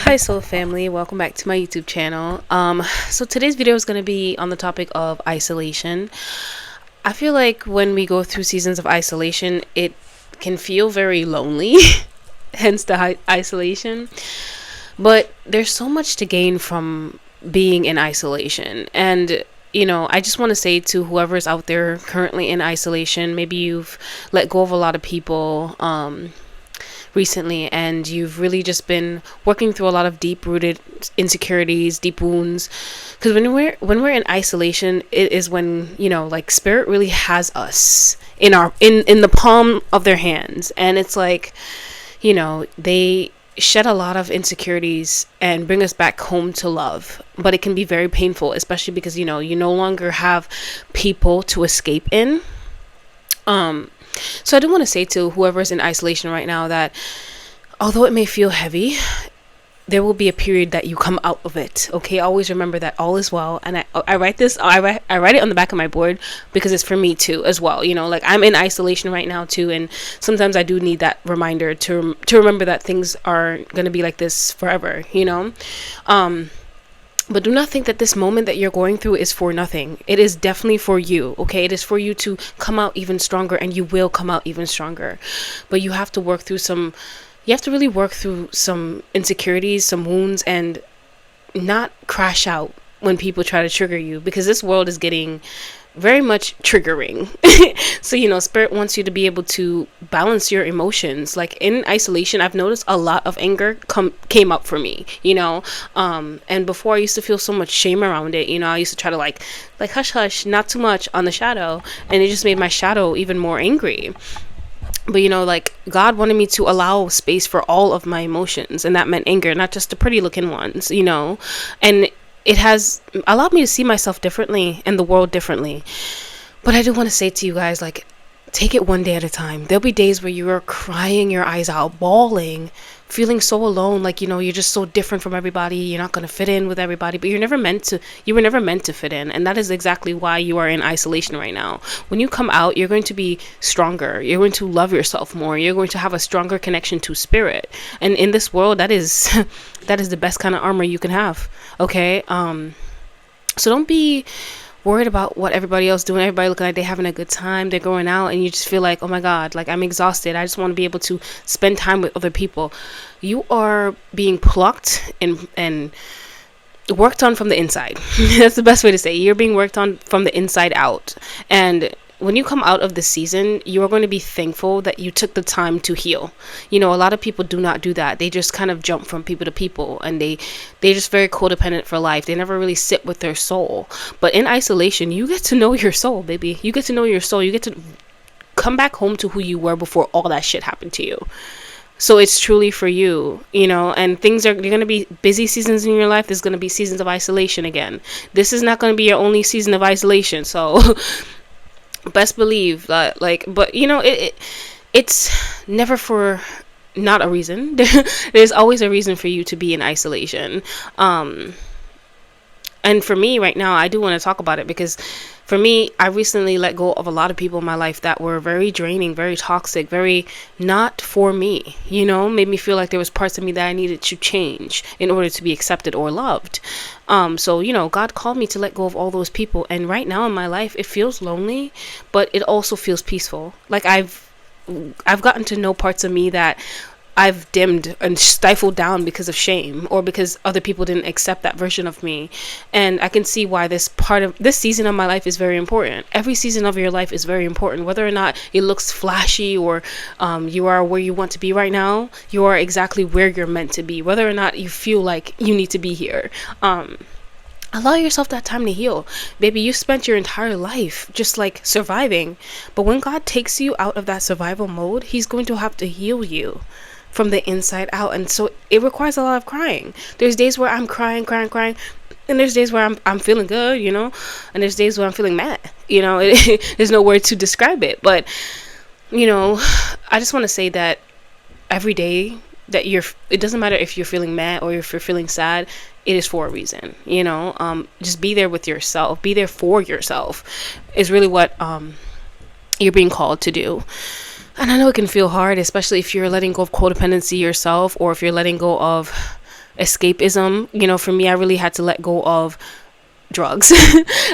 Hi soul family, welcome back to my YouTube channel. So today's video is going to be on the topic of isolation. I feel like when we go through seasons of isolation, it can feel very lonely, hence the isolation. But there's so much to gain from being in isolation. And I just want to say to whoever's out there currently in isolation, maybe you've let go of a lot of people recently, and you've really just been working through a lot of deep-rooted insecurities, deep wounds. Because when we're in isolation, it is when like spirit really has us in the palm of their hands, and it's like they shed a lot of insecurities and bring us back home to love. But it can be very painful, especially because you no longer have people to escape in. So I do want to say to whoever's in isolation right now that although it may feel heavy, there will be a period that you come out of it. Okay, always remember that all is well. And I write this. I write it on the back of my board because it's for me too as well. Like I'm in isolation right now too, and sometimes I do need that reminder to remember that things are gonna be like this forever. But do not think that this moment that you're going through is for nothing. It is definitely for you, okay? It is for you to come out even stronger, and you will come out even stronger. But you have to really work through some insecurities, some wounds, and not crash out when people try to trigger you, because this world is getting very much triggering. So spirit wants you to be able to balance your emotions. Like in isolation, I've noticed a lot of anger came up for me, and before I used to feel so much shame around it. I used to try to like hush hush, not too much on the shadow, and it just made my shadow even more angry. But like God wanted me to allow space for all of my emotions, and that meant anger, not just the pretty looking ones, and it has allowed me to see myself differently and the world differently. But I do want to say to you guys, like, take it one day at a time. There'll be days where you are crying your eyes out, bawling, feeling so alone, like, you're just so different from everybody. You're not going to fit in with everybody, but you were never meant to fit in. And that is exactly why you are in isolation right now. When you come out, you're going to be stronger. You're going to love yourself more. You're going to have a stronger connection to spirit. And in this world, that is the best kind of armor you can have. Okay. So don't be worried about what everybody else doing. Everybody looking like they're having a good time, they're going out, and you just feel like, oh my God, like I'm exhausted. I just want to be able to spend time with other people. You are being plucked and worked on from the inside. That's the best way to say it. You're being worked on from the inside out. And when you come out of the season, you are going to be thankful that you took the time to heal. A lot of people do not do that. They just kind of jump from people to people, and they're just very codependent for life. They never really sit with their soul. But in isolation, you get to know your soul, baby. You get to know your soul. You get to come back home to who you were before all that shit happened to you. So it's truly for you, and you're going to be busy seasons in your life. There's going to be seasons of isolation again. This is not going to be your only season of isolation. So best believe that, but it's never for not a reason. There's always a reason for you to be in isolation. And for me right now, I do want to talk about it because for me, I recently let go of a lot of people in my life that were very draining, very toxic, very not for me, made me feel like there was parts of me that I needed to change in order to be accepted or loved. So, God called me to let go of all those people. And right now in my life, it feels lonely, but it also feels peaceful. Like I've gotten to know parts of me that I've dimmed and stifled down because of shame, or because other people didn't accept that version of me. And I can see why this season of my life is very important. Every season of your life is very important. Whether or not it looks flashy or you are where you want to be right now, you are exactly where you're meant to be. Whether or not you feel like you need to be here. Allow yourself that time to heal. Baby, you spent your entire life just like surviving. But when God takes you out of that survival mode, he's going to have to heal you from the inside out. And so it requires a lot of crying. There's days where I'm crying, and there's days where I'm feeling good, and there's days where I'm feeling mad. There's no word to describe it. But I just want to say that every day that it doesn't matter if you're feeling mad or if you're feeling sad, it is for a reason. Just be there with yourself, be there for yourself is really what you're being called to do. And I know it can feel hard, especially if you're letting go of codependency yourself, or if you're letting go of escapism. For me, I really had to let go of drugs.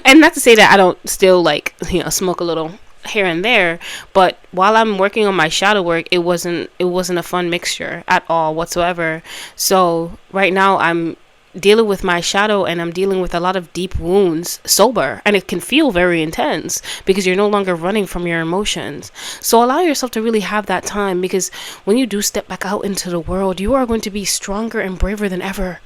And not to say that I don't still like, smoke a little here and there, but while I'm working on my shadow work, it wasn't a fun mixture at all whatsoever. So right now I'm dealing with my shadow, and I'm dealing with a lot of deep wounds sober, and it can feel very intense because you're no longer running from your emotions. So allow yourself to really have that time, because when you do step back out into the world, you are going to be stronger and braver than ever.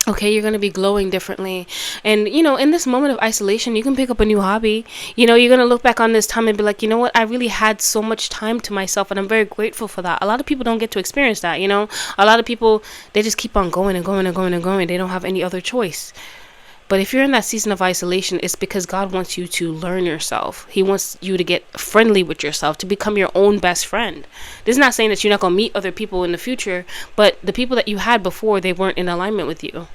Okay, you're going to be glowing differently. And, in this moment of isolation, you can pick up a new hobby. You're going to look back on this time and be like, you know what? I really had so much time to myself, and I'm very grateful for that. A lot of people don't get to experience that, A lot of people, they just keep on going and going and going and going. They don't have any other choice. But if you're in that season of isolation, it's because God wants you to learn yourself. He wants you to get friendly with yourself, to become your own best friend. This is not saying that you're not going to meet other people in the future, but the people that you had before, they weren't in alignment with you.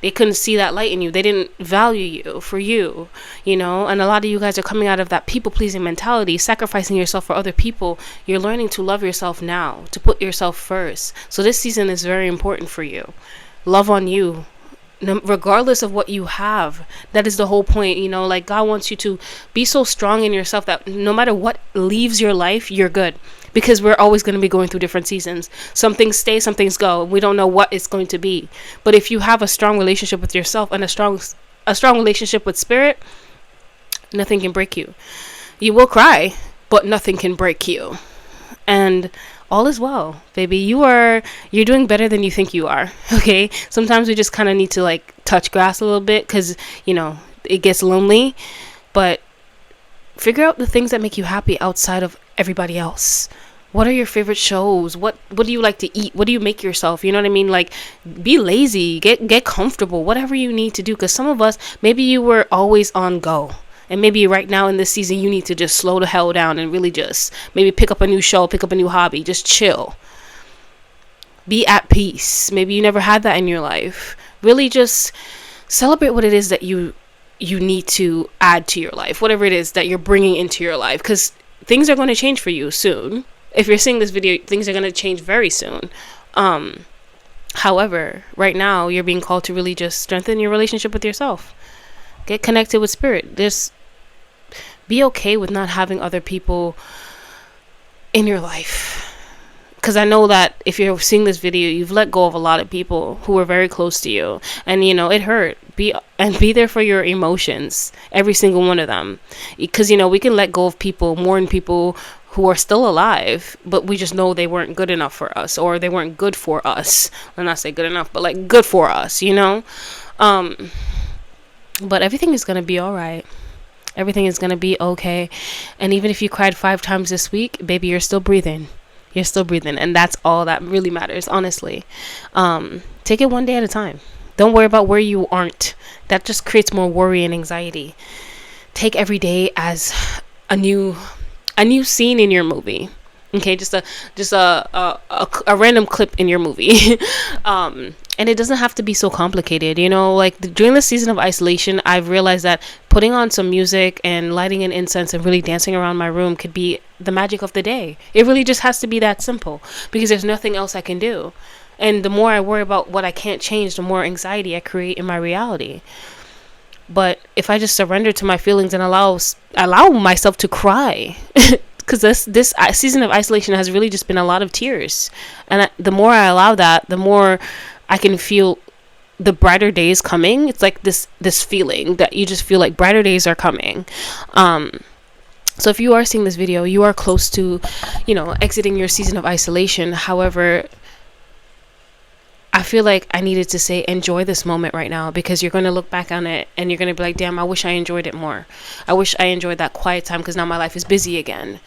They couldn't see that light in you. They didn't value you for you, and a lot of you guys are coming out of that people-pleasing mentality, sacrificing yourself for other people. You're learning to love yourself now, to put yourself first. So this season is very important for you. Love on you, regardless of what you have. That is the whole point. Like, God wants you to be so strong in yourself that no matter what leaves your life, you're good, because we're always going to be going through different seasons. Some things stay, some things go. We don't know what it's going to be. But if you have a strong relationship with yourself and a strong relationship with spirit, nothing can break you. You will cry, but nothing can break you. And all is well, baby. You're doing better than you think you are. Okay, sometimes we just kind of need to like touch grass a little bit, because it gets lonely. But figure out the things that make you happy outside of everybody else. What are your favorite shows? What do you like to eat? What do you make yourself? You know what I mean? Like, be lazy, get comfortable, whatever you need to do. Because some of us, maybe you were always on go, and maybe right now in this season, you need to just slow the hell down and really just maybe pick up a new show, pick up a new hobby, just chill. Be at peace. Maybe you never had that in your life. Really just celebrate what it is that you need to add to your life, whatever it is that you're bringing into your life, because things are going to change for you soon. If you're seeing this video, things are going to change very soon. However, right now, you're being called to really just strengthen your relationship with yourself. Get connected with spirit. Just be okay with not having other people in your life. Because I know that if you're seeing this video, you've let go of a lot of people who were very close to you. And, it hurt. Be there for your emotions, every single one of them. Because, we can let go of people, mourn people who are still alive, but we just know they weren't good enough for us, or they weren't good for us. I'll not say good enough, but like good for us, But everything is going to be all right. Everything is going to be okay. And even if you cried 5 times this week, baby, you're still breathing. You're still breathing. And that's all that really matters, honestly. Take it one day at a time. Don't worry about where you aren't. That just creates more worry and anxiety. Take every day as a new scene in your movie. Okay, just a random clip in your movie. And it doesn't have to be so complicated, like during the season of isolation, I've realized that putting on some music and lighting an incense and really dancing around my room could be the magic of the day. It really just has to be that simple, because there's nothing else I can do. And the more I worry about what I can't change, the more anxiety I create in my reality. But if I just surrender to my feelings and allow myself to cry, because this season of isolation has really just been a lot of tears. And the more I allow that, the more I can feel the brighter days coming. It's like this feeling that you just feel like brighter days are coming. So if you are seeing this video, you are close to, exiting your season of isolation. However, I feel like I needed to say, enjoy this moment right now, because you're going to look back on it and you're going to be like, damn, I wish I enjoyed it more. I wish I enjoyed that quiet time, because now my life is busy again.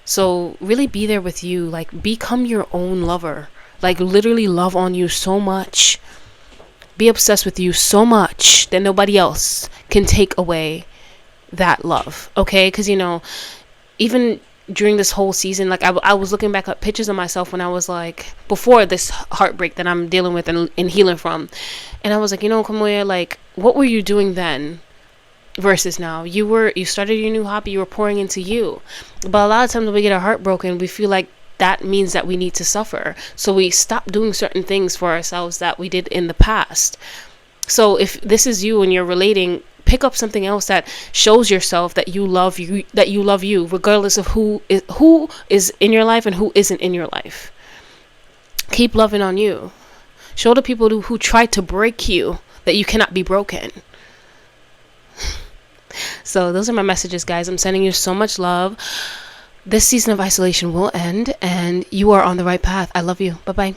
So really be there with you. Like, become your own lover. Like, literally love on you so much. Be obsessed with you so much that nobody else can take away that love. Okay? Because, even during this whole season, like I was looking back at pictures of myself when I was like, before this heartbreak that I'm dealing with and healing from, and I was like, Kimoya, like, what were you doing then versus now? You started your new hobby, you were pouring into you. But a lot of times when we get our heart broken, we feel like that means that we need to suffer. So we stop doing certain things for ourselves that we did in the past. So if this is you and you're relating, pick up something else that shows yourself that you love you, regardless of who is in your life and who isn't in your life. Keep loving on you. Show the people who tried to break you that you cannot be broken. So those are my messages, guys. I'm sending you so much love. This season of isolation will end, and you are on the right path. I love you. Bye-bye.